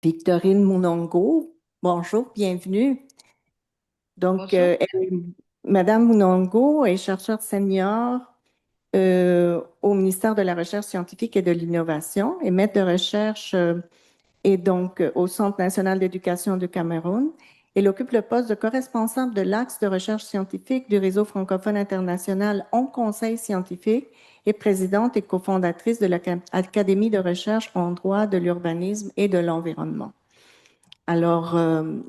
Victorine Munongo. Bonjour, bienvenue. Donc, Bonjour. Madame Munongo est chercheure senior au ministère de la Recherche scientifique et de l'Innovation et maître de recherche et donc au Centre national d'éducation du Cameroun. Elle occupe le poste de co-responsable de l'axe de recherche scientifique du réseau francophone international en conseil scientifique et présidente et cofondatrice de l'Académie de recherche en droit de l'urbanisme et de l'environnement. Alors,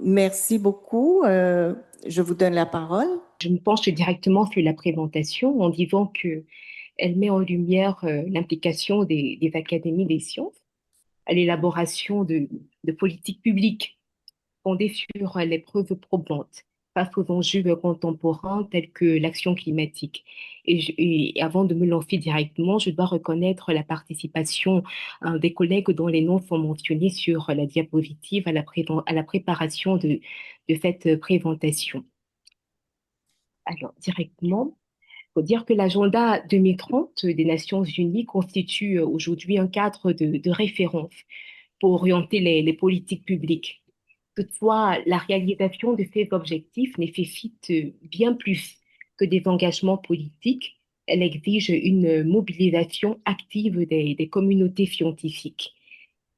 merci beaucoup. Je vous donne la parole. Je me penche directement sur la présentation en disant qu'elle met en lumière l'implication des académies des sciences à l'élaboration de politiques publiques fondées sur les preuves probantes face aux enjeux contemporains tels que l'action climatique. Et avant de me lancer directement, je dois reconnaître la participation des collègues dont les noms sont mentionnés sur la diapositive à la préparation de cette présentation. Alors, directement, il faut dire que l'agenda 2030 des Nations Unies constitue aujourd'hui un cadre de référence pour orienter les politiques publiques. Toutefois, la réalisation de ces objectifs nécessite bien plus que des engagements politiques. Elle exige une mobilisation active des communautés scientifiques.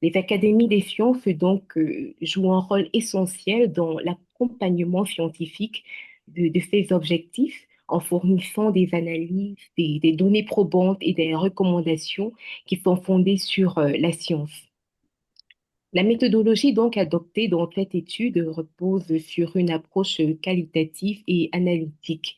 Les académies des sciences, donc, jouent un rôle essentiel dans l'accompagnement scientifique de ces objectifs en fournissant des analyses, des données probantes et des recommandations qui sont fondées sur la science. La méthodologie donc adoptée dans cette étude repose sur une approche qualitative et analytique.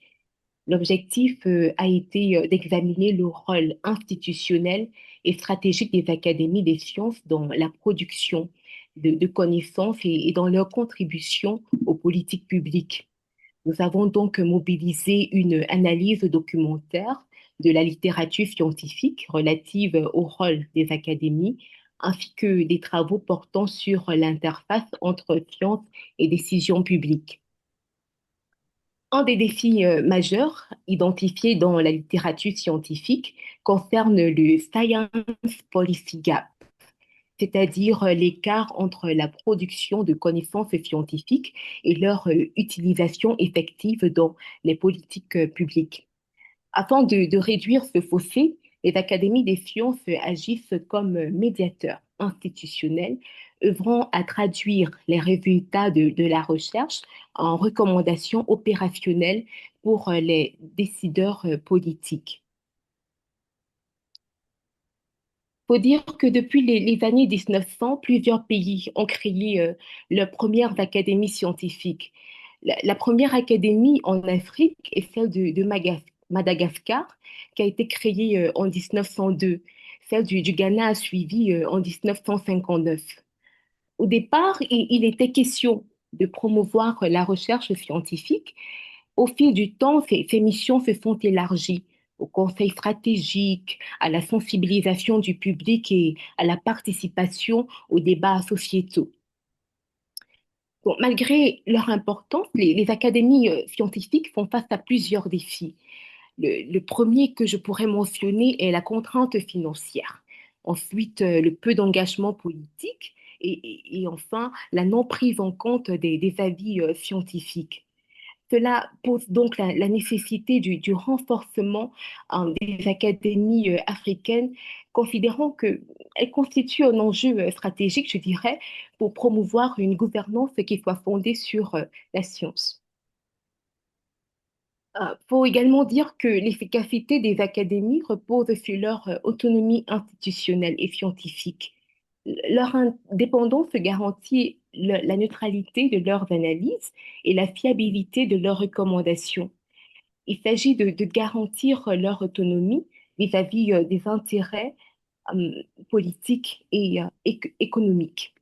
L'objectif a été d'examiner le rôle institutionnel et stratégique des académies des sciences dans la production de connaissances et dans leur contribution aux politiques publiques. Nous avons donc mobilisé une analyse documentaire de la littérature scientifique relative au rôle des académies, ainsi que des travaux portant sur l'interface entre science et décision publique. Un des défis majeurs identifiés dans la littérature scientifique concerne le Science Policy Gap, c'est-à-dire l'écart entre la production de connaissances scientifiques et leur utilisation effective dans les politiques publiques. Afin de réduire ce fossé, les académies des sciences agissent comme médiateurs institutionnels, œuvrant à traduire les résultats de la recherche en recommandations opérationnelles pour les décideurs politiques. Faut dire que depuis les années 1900, plusieurs pays ont créé leurs premières académies scientifiques. La première académie en Afrique est celle de Madagascar, qui a été créée en 1902. Celle du Ghana a suivi en 1959. Au départ, il était question de promouvoir la recherche scientifique. Au fil du temps, ces missions se sont élargies au conseil stratégique, à la sensibilisation du public et à la participation aux débats sociétaux. Bon, malgré leur importance, les académies scientifiques font face à plusieurs défis. Le premier que je pourrais mentionner est la contrainte financière. Ensuite, le peu d'engagement politique et enfin la non prise en compte des avis scientifiques. Cela pose donc la nécessité du renforcement des académies africaines, considérant qu'elles constituent un enjeu stratégique, je dirais, pour promouvoir une gouvernance qui soit fondée sur la science. Il faut également dire que l'efficacité des académies repose sur leur autonomie institutionnelle et scientifique. Leur indépendance garantit la neutralité de leurs analyses et la fiabilité de leurs recommandations. Il s'agit de garantir leur autonomie vis-à-vis des intérêts euh, politiques et économiques.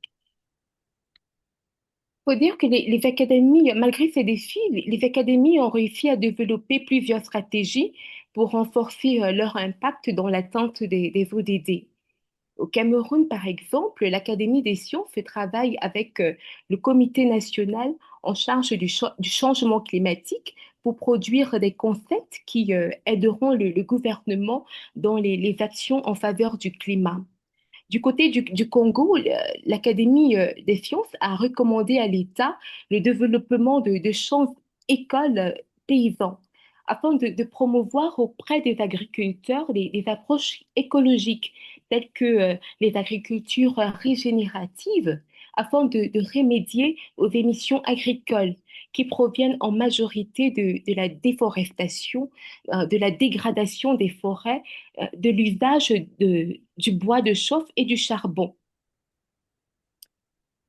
Il faut dire que les académies, malgré ces défis, les académies ont réussi à développer plusieurs stratégies pour renforcer leur impact dans l'atteinte des ODD. Au Cameroun, par exemple, l'Académie des sciences travaille avec le Comité national en charge du changement climatique pour produire des concepts qui aideront le gouvernement dans les actions en faveur du climat. Du côté du Congo, l'Académie des sciences a recommandé à l'État le développement de champs écoles paysans afin de promouvoir auprès des agriculteurs des approches écologiques telles que les agricultures régénératives afin de remédier aux émissions agricoles qui proviennent en majorité de la déforestation, de la dégradation des forêts, de l'usage du bois de chauffe et du charbon.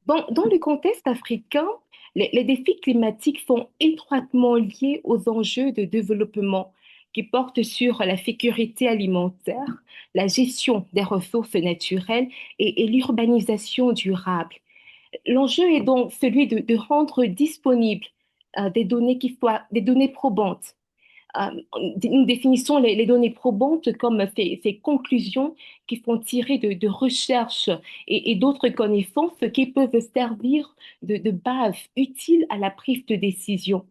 Dans le contexte africain, les défis climatiques sont étroitement liés aux enjeux de développement qui portent sur la sécurité alimentaire, la gestion des ressources naturelles et l'urbanisation durable. L'enjeu est donc celui de rendre disponibles des données qui soient des données probantes. Nous définissons les données probantes comme ces conclusions qui sont tirées de recherches et d'autres connaissances qui peuvent servir de base utile à la prise de décision.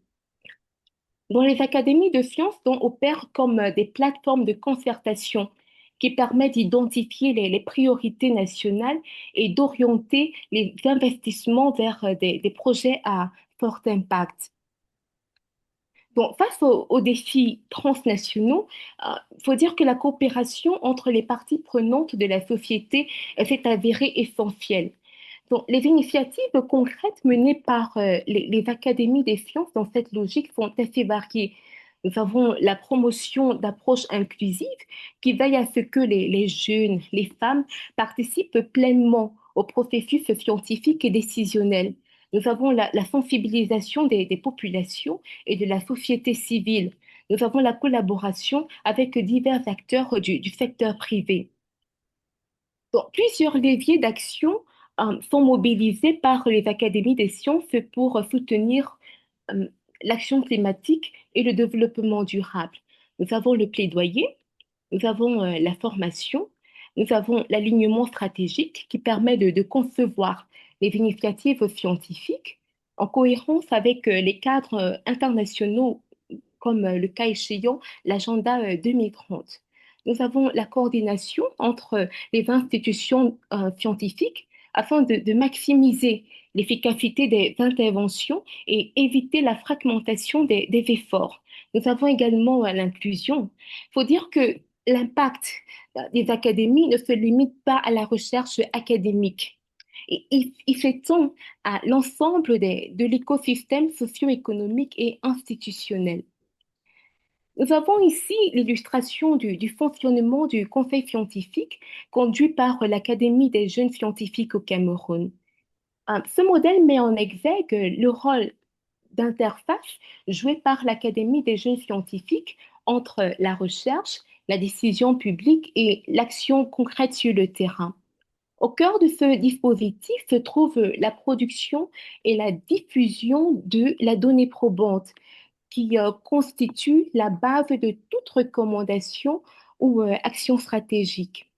Dans les académies de sciences, on opère comme des plateformes de concertation qui permettent d'identifier les priorités nationales et d'orienter les investissements vers des projets à fort impact. Bon, face aux défis transnationaux, il faut dire que la coopération entre les parties prenantes de la société s'est avérée essentielle. Donc, les initiatives concrètes menées par les académies des sciences dans cette logique sont assez variées. Nous avons la promotion d'approches inclusives qui veillent à ce que les jeunes, les femmes participent pleinement au processus scientifique et décisionnel. Nous avons la sensibilisation des populations et de la société civile. Nous avons la collaboration avec divers acteurs du secteur privé. Donc, plusieurs leviers d'action sont mobilisés par les académies des sciences pour soutenir euh, l'action climatique et le développement durable. Nous avons le plaidoyer, nous avons la formation, nous avons l'alignement stratégique qui permet de concevoir les initiatives scientifiques en cohérence avec les cadres internationaux comme le cas échéant l'agenda 2030. Nous avons la coordination entre les institutions scientifiques afin de maximiser l'efficacité des interventions et éviter la fragmentation des efforts. Nous avons également l'inclusion. Il faut dire que l'impact des académies ne se limite pas à la recherche académique. Et il s'étend à l'ensemble de l'écosystème socio-économique et institutionnel. Nous avons ici l'illustration du fonctionnement du conseil scientifique conduit par l'Académie des jeunes scientifiques au Cameroun. Ce modèle met en exergue le rôle d'interface joué par l'Académie des jeunes scientifiques entre la recherche, la décision publique et l'action concrète sur le terrain. Au cœur de ce dispositif se trouve la production et la diffusion de la donnée probante qui constitue la base de toute recommandation ou action stratégique.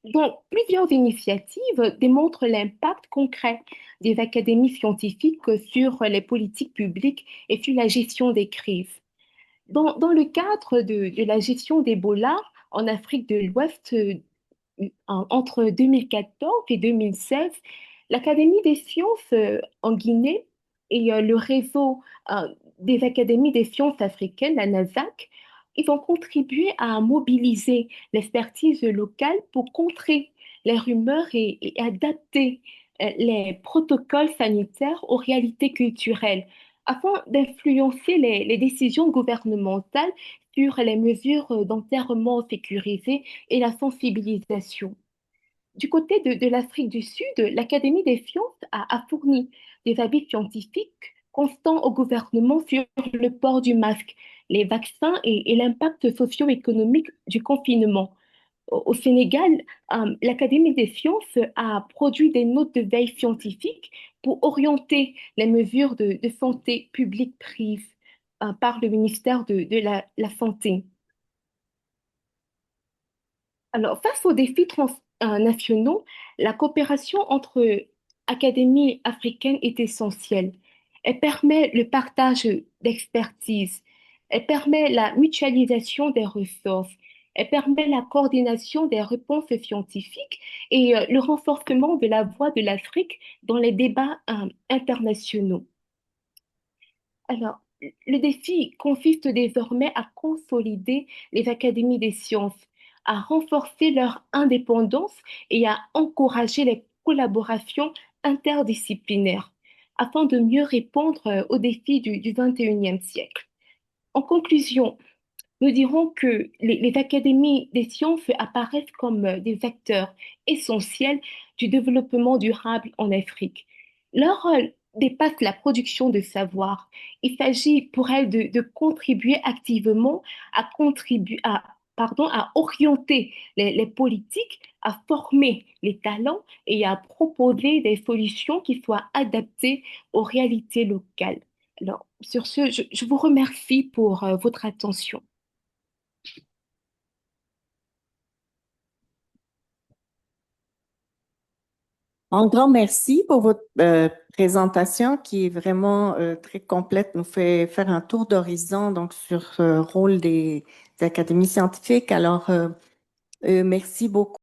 Donc, plusieurs initiatives démontrent l'impact concret des académies scientifiques sur les politiques publiques et sur la gestion des crises. Dans le cadre de la gestion d'Ebola en Afrique de l'Ouest, entre 2014 et 2016, l'Académie des sciences en Guinée et le réseau euh, des académies des sciences africaines, la NASAC, ils ont contribué à mobiliser l'expertise locale pour contrer les rumeurs et adapter les protocoles sanitaires aux réalités culturelles afin d'influencer les décisions gouvernementales sur les mesures d'enterrement sécurisé et la sensibilisation. Du côté de l'Afrique du Sud, l'Académie des sciences a fourni des avis scientifiques constants au gouvernement sur le port du masque, les vaccins et l'impact socio-économique du confinement. Au Sénégal, l'Académie des sciences a produit des notes de veille scientifiques pour orienter les mesures de santé publique prises par le ministère de la Santé. Alors, face aux défis nationaux, la coopération entre académies africaines est essentielle. Elle permet le partage d'expertise, elle permet la mutualisation des ressources Elle permet la coordination des réponses scientifiques et le renforcement de la voix de l'Afrique dans les débats internationaux. Alors, le défi consiste désormais à consolider les académies des sciences, à renforcer leur indépendance et à encourager les collaborations interdisciplinaires afin de mieux répondre aux défis du 21e siècle. En conclusion, nous dirons que les académies des sciences apparaissent comme des acteurs essentiels du développement durable en Afrique. Leur rôle dépasse la production de savoir. Il s'agit pour elles de contribuer activement à orienter les politiques, à former les talents et à proposer des solutions qui soient adaptées aux réalités locales. Alors, sur ce, je vous remercie pour votre attention. Un grand merci pour votre présentation qui est vraiment très complète, nous fait faire un tour d'horizon donc sur le rôle des académies scientifiques. Alors, merci beaucoup.